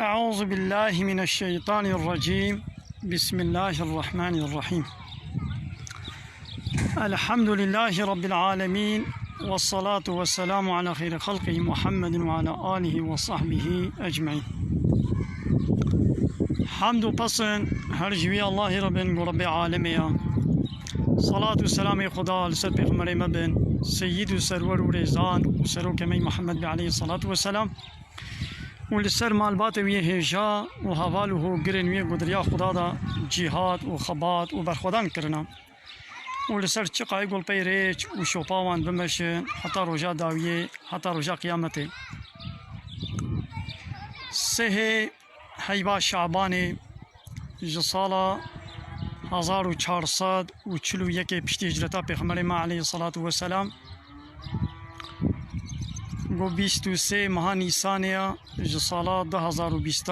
أعوذ بالله من الشيطان الرجيم. بسم الله الرحمن الرحيم. الحمد لله رب العالمين، والصلاة والسلام على خير خلقه محمد وعلى آله وصحبه أجمعين. حمد و پسن هر جوی الله رب عالمیا. صلاة و سلام خدا لسر پیغمبر مبن سید و سرور و ریزان و سروکمی محمد علیه الصلاة والسلام و لسر مالبات ویه هجا و حوالو گرن ویه قدریا خدا دا جهاد و خبات و برخودان کرنا و لسر چقای گل پی ریچ و شوپاوان بمشن حتی روژا داویه حتی روژا قیامته. سه حیبا شعبان جسالا 1441 پشتی هجرتا پیغمبر ما علیه الصلاة والسلام گو 23 ماه نیسانیا جسالا 2020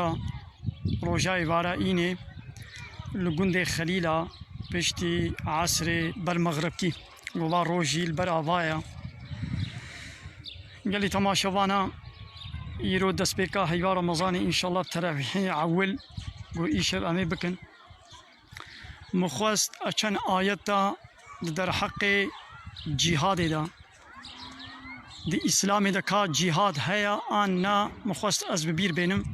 روژای وارا اینه لگند خلیلا پشتی عصر بالمغرب کی گولا روژیل بر آوایا گلی تماشوانا ایرو دست بیکا حیوار رمضان انشالله تراویحی عول گو ایشب امی بکن مخواست اچن آیت دا در حق جهاد دا دی اسلام دا کا جهاد هیا آن نا مخواست از ببیر بینم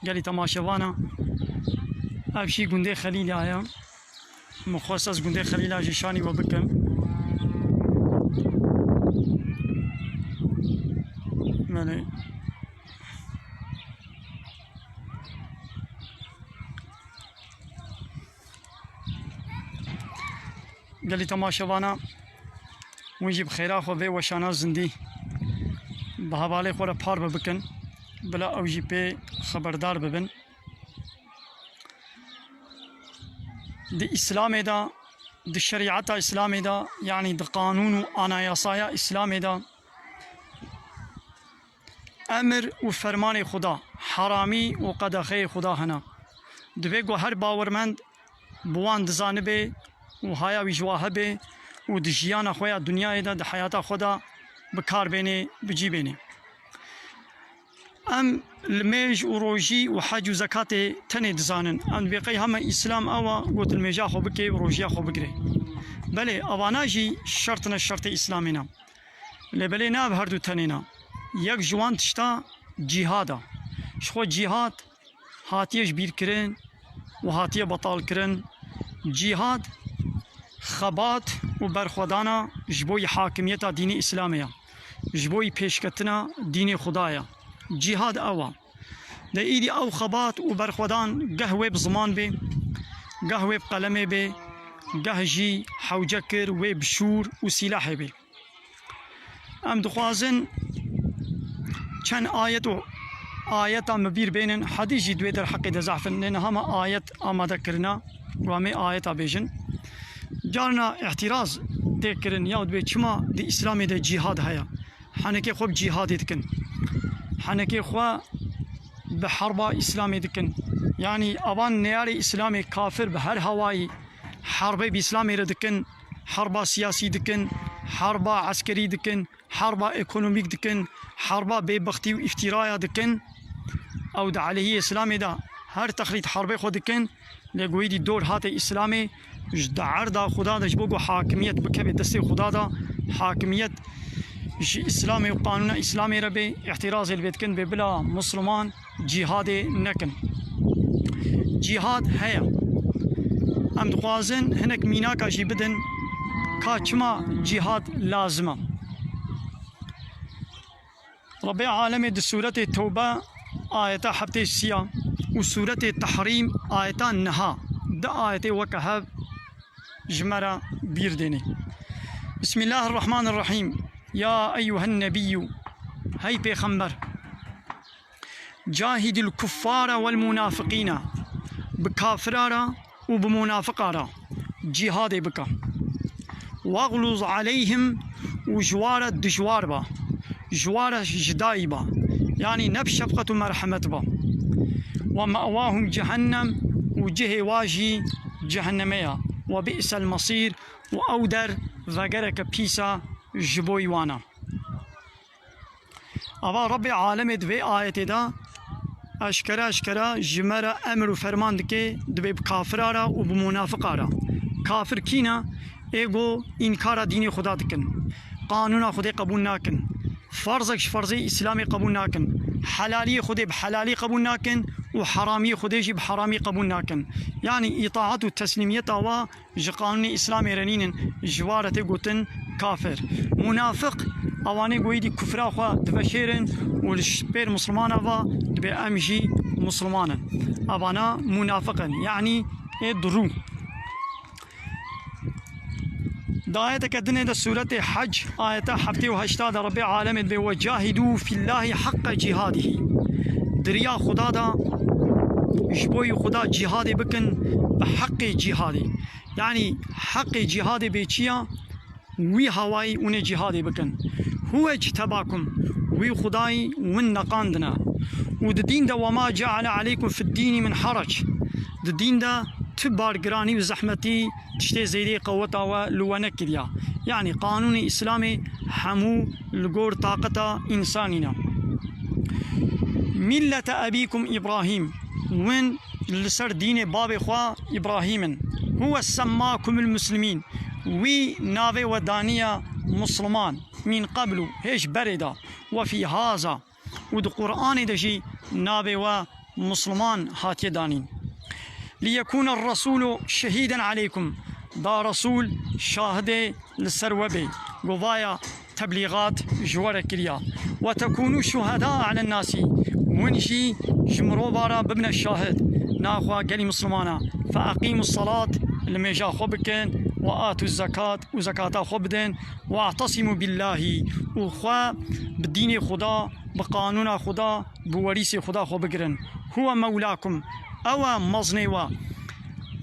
گلی تماشوانا افشی گنده خلیل آیا مخواست از گنده خلیل جشانی و بکم ملی گلی تماشوانا ونجی بخیرا خو به وشانا زندی به حواله خو را پار بکن بلا اوجی په خبردار ببن د اسلام دا د شریعت اسلام دا یعنی د قانون و آنایاسایا اسلام دا امر و فرمان خدا حرامی و قدخه خدا هنا دوی گو هر باورمند بوان دزانبه و هایا ویجواه به و دجیان خویا دنیای دا د حیات خدا بکار بینه بجی بینه ام المیج و روژی و حج و زکات تنه دزانن ام بیقی همه اسلام اوا گوت المیجا خو بکی و روژیا خو بگره بله اوانا جی شرطنا شرط اسلامینا لبله ناب هر دو تنینا یک جوان تشتا جهادا شخو جهاد هاتیش بیر کرن و هاتیه بطال کرن جهاد خبات و برخودانا جبوی حاکمیت دین اسلامیه جبوی پیشکتنا دین خدایا جهاد اوا ده ایدی او خبات و برخودان قهوه بزمان به قهوه بقلمه به قهجی حوجکر و بشور و سلاح به ام دخوازن چند آیت مبیر بینن حدیثی دوی در حق دزعفن لان همه آیت آماده کرنا و همه آیت بیجن جارنا اعتراض تکرن یا دوی چما دی اسلامی دی جهاد هیا حنکی خوب جهادی دکن حنکی خوا به حرب اسلامی دکن یعنی اوان نیاری اسلامی کافر به هر هوایی حرب بی اسلامی را دکن حرب سیاسی دکن حرب عسکری دکن حرب اکونومیک دکن حرب بیبختی و افترایا دکن او دا علیه اسلامی دا هر تخلیط حرب خود دکن لگوی دی دور هات اسلامی دعر دا خدا دا جبوگو حاکمیت بکبه دست خدا دا حاکمیت اسلامی و قانون اسلامی را به اعتراض البیت کن به بلا مسلمان جهاد نکن جهاد هیا ام دخوازن هنک مینا کا جی بدن کا چما جهاد لازمه رب عالم د سورت توبه آیت حبت سیا و سورت تحریم آیت نها د آیت وکهب جمرة بير ديني. بسم الله الرحمن الرحيم. يا أيها النبي هاي بيخمبر جاهد الكفار والمنافقين بكافرارا وبمنافقارا جهاد بكا واغلظ عليهم وجوار الدجوار با جوار جداي با يعني نب شفقة مرحمة با ومأواهم جهنم وجه واجي جهنمية وبئس المصير وأودر وغرك بيسا جبوي وانا. أبا رب عالم دوي آية دا اشکرا جمره امر و فرمان دکه دبی کافرارا و بمنافقارا. کافر کینا ایگو انکار دین خدا دکن، قانون خدا قبول نکن، فرض اسلامی قبول نکن، حلالی خدا بحلالی قبول نکن و حرامی خودش بحرامی قبول نکن. یعنی اطاعت و تسلیمیت و قانون اسلامی رنین جوارت گوتن کافر. منافق اوانه گویدی کفر خوا دبشیرن و لشبیر مسلمان و دبی امجی مسلمانن. اوانا منافقن یعنی درو. دایت کدنه در سورت حج آیت 78 رب العالمین به وجاهدوا فی الله حق جهاده. دریا خدا دا جبوی خدا جهاد بکن به حق جهاده. یعنی حق جهاد بیچیا وی هوای اون جهاد بکن. هو اجتباکم وی خدای ون نقاندنا و دین دا وما جعل علیکم فی الدین من حرج. دین دا تبار گرانی و زحمتی تشتی زیدی قوتا و لوانک کدیا. یعنی قانون اسلامی همو لگور طاقتا انسانینا. ملت ابیکم ابراهیم وين لسر دين باب خوا إبراهيم هو سماكم المسلمين وي نافي ودانية مسلمان من قبل هيش بردا وفي هذا ود قرآن دجي نافي ومسلمان هاتي دانين ليكون الرسول شهيدا عليكم. دا رسول شاهد لسر وبي قضايا تبليغات جوار كريا وتكونوا شهداء على الناس ونشي جمرو بارا ببن الشاهد ناخوا قالي مسلمانا فأقيموا الصلاة لما جا خبكن وآتوا الزكاة وزكاة خبدن واعتصموا بالله وخوا بالدين خدا بقانون خدا بوريس خدا خبكرن هو مولاكم أو مزني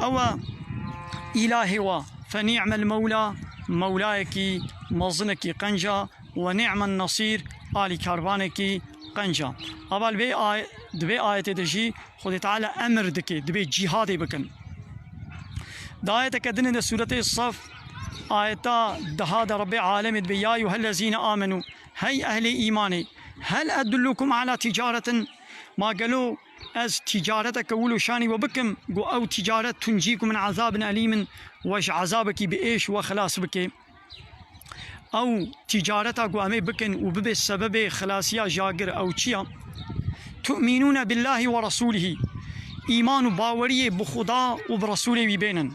أو إلهي فنعم المولى مولايك مزنك قنجا ونعم النصير آل كاربانك قنجا. اول دبي آية دجي خود تعالى امر دكي دبي جهاد بكن. داية كدن ده سورة الصف آية دهاد رب العالمين دبي يا أيها الذين آمنوا هي أهل إيماني هل أدلكم على تجارة ما قالوا از تجارتك ولو شاني وبكم أو تجارة تنجيكم من عذاب أليم وش عذابك بإيش وخلاص بك او تجارتا قوامي بكن وبب سبب خلاصيا جاگر او چيا تؤمنون بالله ورسوله ايمان باوري بخدا وبرسوله بيبينن.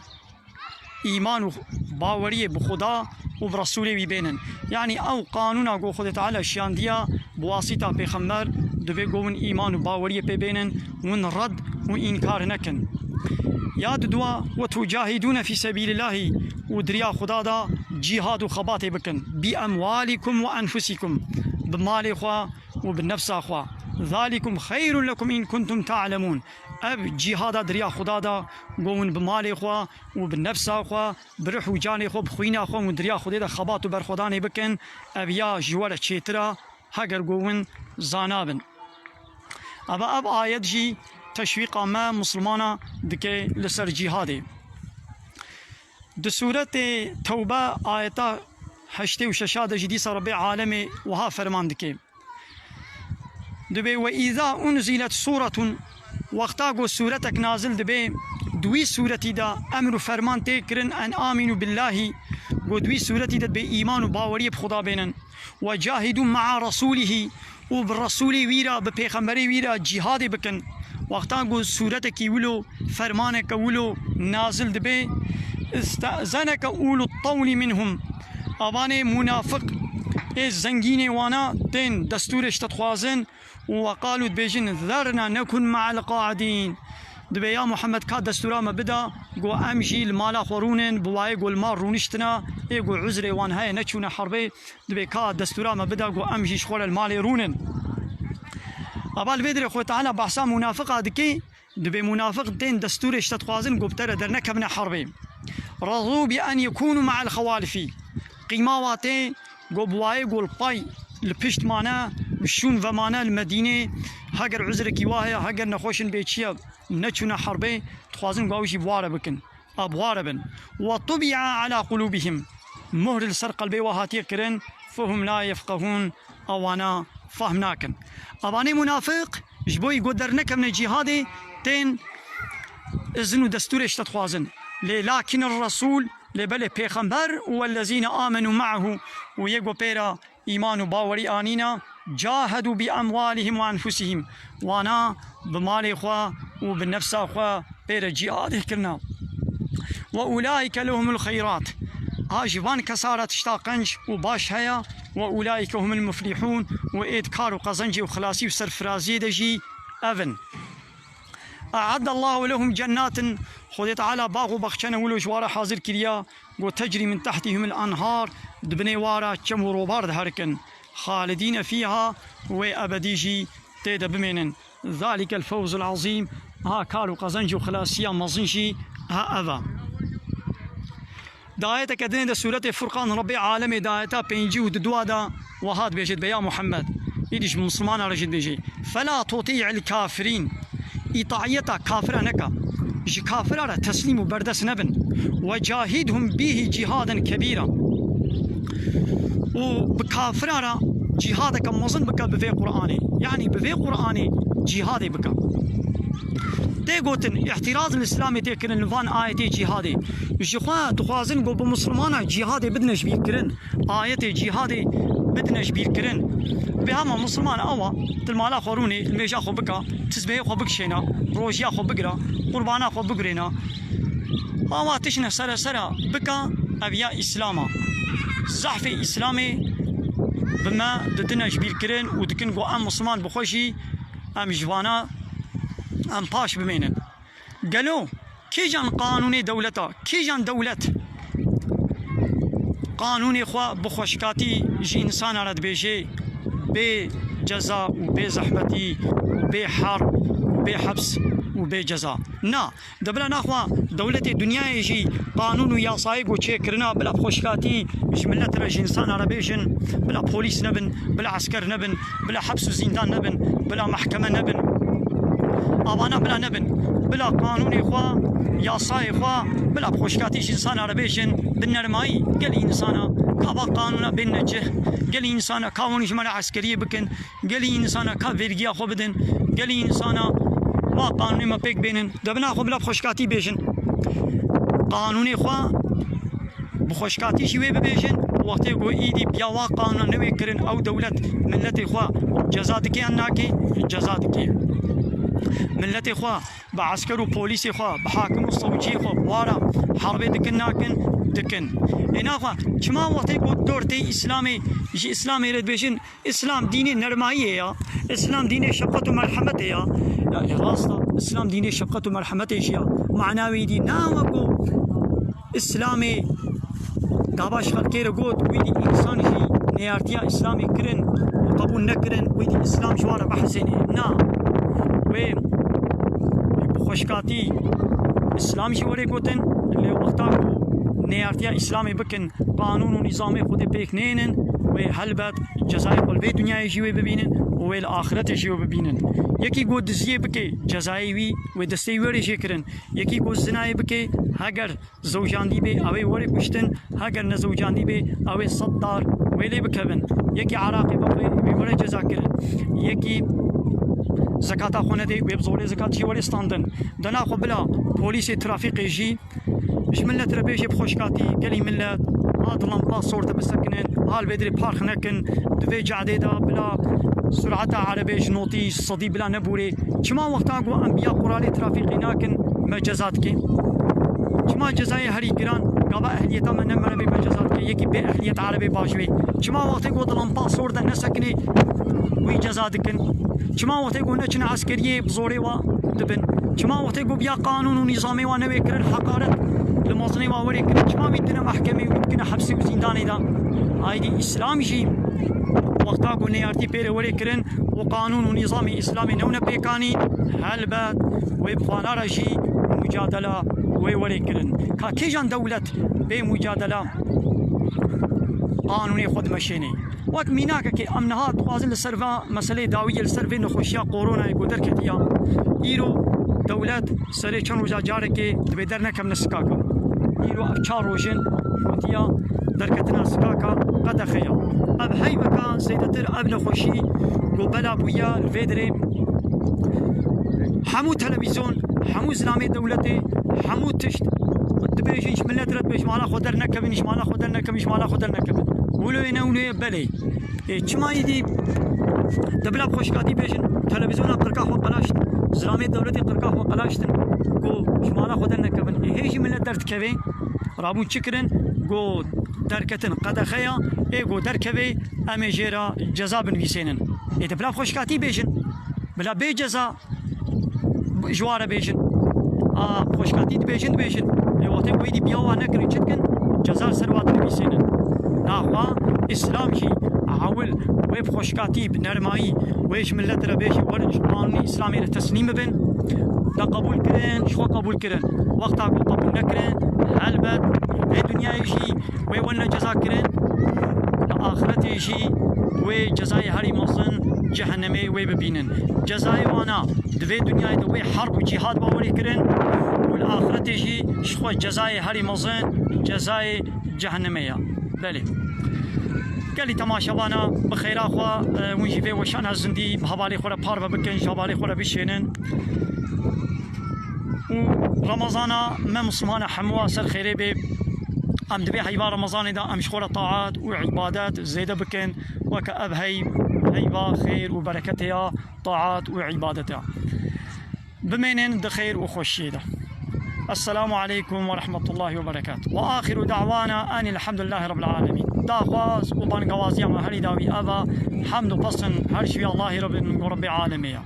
ايمان باوري بخدا وبرسوله بيبينن يعني او قانونا قو خد تعالى شان ديا بواسطه پیغمبر دبي قوون ايمان باوري بيبينن ون رد وانكار نكن. ياد دوا وتجاهدون في سبيل الله ودريا خدا دا جهاد وخباتي بكن بأموالكم وأنفسكم بمال خوا وبالنفس خوا ذلكم خير لكم إن كنتم تعلمون. أب جهاد دريا خدا دا قوم بمال خوا وبالنفس خوا برح وجاني خوا بخوينا خوا ودريا خدا دا خبات وبرخداني بكن أب يا جوال تشيترا هاجر قوم زانابن. أب آيات جي تشويق ما مسلمانا دكي لسر جهادي. د سورة توبة آيات 86 جديس رب العالمين وها فرمان دكي دبي وإذا أنزلت سورة وقتا سورتك نازل دبي دوي سورة دا أمر فرمان تكرن أن آمنوا بالله ودوي سورة دا بإيمان وباوري بخدا بينن وجاهدوا مع رسوله وبالرسول ويرا ببيغمبري ويرا جهاد بكن. وقتا سورتك ولو فرمانك ولو نازل دبي استأذنك أولو الطول منهم أباني منافق الزنجين وانا تين دستورش تتخوازن وقالوا بيجن ذرنا نكن مع القاعدين. دبي يا محمد كاد دستورا ما بدا قو امجي المالا خورونن بواي قو المار رونشتنا قو عذري وان هاي نتشونا حربي دبي كاد دستورا ما بدا قو امجي شخول المال رونن. أبال بيدري خوي تعالى بحسا منافق دكي دبي منافق تين دستورش تتخوازن قو بتر درنكبنا حربي رضوا بأن يكونوا مع الخوالفي قيماواتي قبواي قول باي البشت معنا بشون ومانا المدينة هاجر عذرك واهي هاجر نخوشن بيتشيا نتشونا حربي تخوازن قاوشي بوارا بكن أبوارا بن وطبع على قلوبهم مهر السر قلبي وهاتي كرن فهم لا يفقهون أوانا فهمناكن. أباني منافق جبوي قدر نكمن جهادي تين إذن دستورش تتخوازن لكن الرسول لبل پیغمبر والذين آمنوا معه ويقو بيرا إيمان باوري آنينا جاهدوا بأموالهم وأنفسهم وانا بمال إخوة وبالنفس إخوة بيرا جهاده كرنا وأولئك لهم الخيرات هاجبان كسارة تشتاقنج وباش هيا وأولئك هم المفلحون وإيد كارو قزنجي وخلاصي وسرفرازي دجي أفن أعد الله لهم جنات خذ تعالى باغ بخشنا ولو جوار حاضر كريا وتجري من تحتهم الأنهار دبني وارا كم وروبار هركن خالدين فيها وأبديجي تيد بمنن ذلك الفوز العظيم ها كارو قزنجي وخلاصيا مزنجي ها أذا دايتا كدين دا سورة فرقان ربي عالمي دايتا بينجي وددوادا وهاد بيجد بيا محمد يديش مسلمان رجد بيجي فلا تطيع الكافرين إطاعيتا كافرة نكا جي كافرة تسليم وبردس نبن وجاهدهم به جهادا كبيرا وبكافرة جهادك مظن بك بفي قرآني يعني بفي قرآني جهادي بك تيغوتن احتراز الاسلامي تيكن الفان آيتي جهادي جخوا تخوازن قو بمسلمانا جهادي بدنش بيكرن آيتي جهادي بدنش بيكرن بهما مسلمان اوا تلمالا خوروني الميجا خو بكا تسبيه خو بكشينا روجيا خو بقرا قربانا خو بقرينا اوا تشنا سرا سرا بكا ابيا اسلاما زحفي اسلامي بما ددنش بيكرن ودكن قو ام مسلمان بخوشي ام جوانا ام باش بمينن قالوا كي جان قانوني دولتا كي جان دولة قانوني خوا بخوشكاتي جي انسان رد بيجي بجزاء وبزحمتي وبحرب وبحبس وبجزاء نا دبلا ناخوا دولة الدنيا يجي قانون ويا صايق وشيكرنا بلا بخوشكاتي مش ملت رجي انسان ربيجن بلا بوليس نبن بلا عسكر نبن بلا حبس وزندان نبن بلا محكمة نبن أبانا بلا نبن بلا قانون إخوة ياسا إخوة بلا بخوشكاتيش إنسان عربيشن بالنرمائي قال إنسانا كابا قانونا بالنجه قال إنسانا كاوني جمال عسكرية بكن قال إنسانا كافيرجيا خو بدن قال إنسانا وا قانوني ما بيك بينن دبنا خو بلا بخوشكاتي بيجن قانون إخوة بخوشكاتي شوي ببيجن وقتی گو ایدی بیاوا قانون نوی کرن او دولت ملت خوا جزا دکی اناکی جزا دکی ملت خوا بعسكر وبوليس خوا بحاكم وصوجي خوا وارا حرب دكن ناكن دكن هنا خوا كما وقتي قد دورتي اسلامي جي اسلامي رد بيشن اسلام ديني نرمائي يا اسلام ديني شفقة ومرحمة يا لا راستا اسلام ديني شفقة ومرحمة يا معناوي دي نامكو اسلامي قاباش خلقير قد ويدي انسان جي نيارتيا اسلامي كرن وقبول نكرن ويدي اسلام جوانا بحسيني نا وين بخوشكاتي اسلامي شي وري قوتن اللي وقتها نيارتيا اسلامي بكن قانون ونظامي خود بيكنينن وهلبت جزائر والبي دنيا يجيو ببينن والآخرت يجيو ببينن يكي قد دزيه بكي جزائي ودستي وري شكرن يكي قد زناي بكي هاگر زوجان دي بي اوي وري كشتن هاگر نزوجان دي بي اوي صدار ويلي بكبن يكي عراقي بوي وري جزاكرن يكي زكاة خونه دي ويبزولي زكاة جي وري ستاندن دنا خو بلا بوليس ترافيق يجي مش ملت ربيجي بخوشكاتي قالي ملت هاد لمبا صورت بسكنن هال بدري بارخ نكن دفي جعديدا بلا سرعتها عربيج نوتي صدي بلا نبوري كما وقتا قو انبياء قرالي ترافيقي ناكن ما جزاتكي كما جزائي هري جران قابا اهليتا من نمر بي مجازاتكي يكي بي اهليت عربي باشوي كما وقتا قو لمبا صورت نسكني وي جزاتكن كما وقتا قو نچن عسكريه بزوري و دبن كما وقتا قو بيا قانون ونظامي ونوي كرن حقارت لموطني واوري كرن كما بيدنا محكمة ويمكن حبسي وزنداني دا هايدي اسلامي شي وقتا قو نيارتي بيري وري كرن وقانون ونظامي اسلامي نونا بيكاني هلبات ويبخوانا رجي مجادلة ويوري كرن كيجان دولة بمجادلة قانوني خود مشيني وقت ميناك كي امنها توازن السرفا مسألة داوية السرفا نخوشيا كورونا يقدر كتيا ايرو دولت سري چن روزا جاركي دبدر نكم نسكاكا ايرو افچار روجن وتيا دركتنا سكاكا قد خيا اب هيبكا سيدتر اب نخوشي قبلا بويا الفيدري حمو تلفزيون حمو زلامي دولتي حمو تشت تبيجيش ملت رد بيش مالا خدر نكبنش مالا خدر نكبنش مالا خدر نكبن ولو ينولي بلي كما يدي دبلا بخشكاتي بيجن تلفزيون قرقاح وقلاشت زلامي دولتي قرقاح وقلاشتن قو شمالا خدر نكبن هيجي ملت درد كبي رابون شكرن قو دركتن قدخيا قو دركبي امي جيرا جزا بنفيسينن دبلا بخشكاتي بيجن بلا بي جزا جواره بيجن خوشكاتی دبیجن وقتی ویدی بیاوا نکری چتکن جزا سروات نبیسینن ناخوا اسلام جی عول ویب خوشکاتی بنرمایی ویش ملت را بیش ورنش قانونی اسلامی را تسلیم بن دا قبول کرن شو قبول کرن وقتا کو قبول نکرن هلبت ای دنیا جی وی ون جزا کرن آخرت جی وی جزای هری مصن جهنمی وی ببینن جزای وانا دوی دنیای دوی حرب و جهاد باوری کرن والآخرة تجي شخوة جزاي هاري مزين جزاي جهنمية بلي قال لي تماشا وانا بخير اخوا ونجي في وشان هزندي بهبالي خولا باربا بكن شابالي خولا بشينن ورمضانا ما مسلمانا حموا سر خيري بي ام دبي هيبا رمضان دا ام شخولا طاعات وعبادات زيادة بكن وكأب هيبا خير وبركتها طاعات وعبادتها بمينين دخير وخوشيده. السلام عليكم ورحمة الله وبركاته وآخر دعوانا أن الحمد لله رب العالمين داخواز وبان قوازيا هري داوي أبا حمد وبصن هرشي الله رب العالمين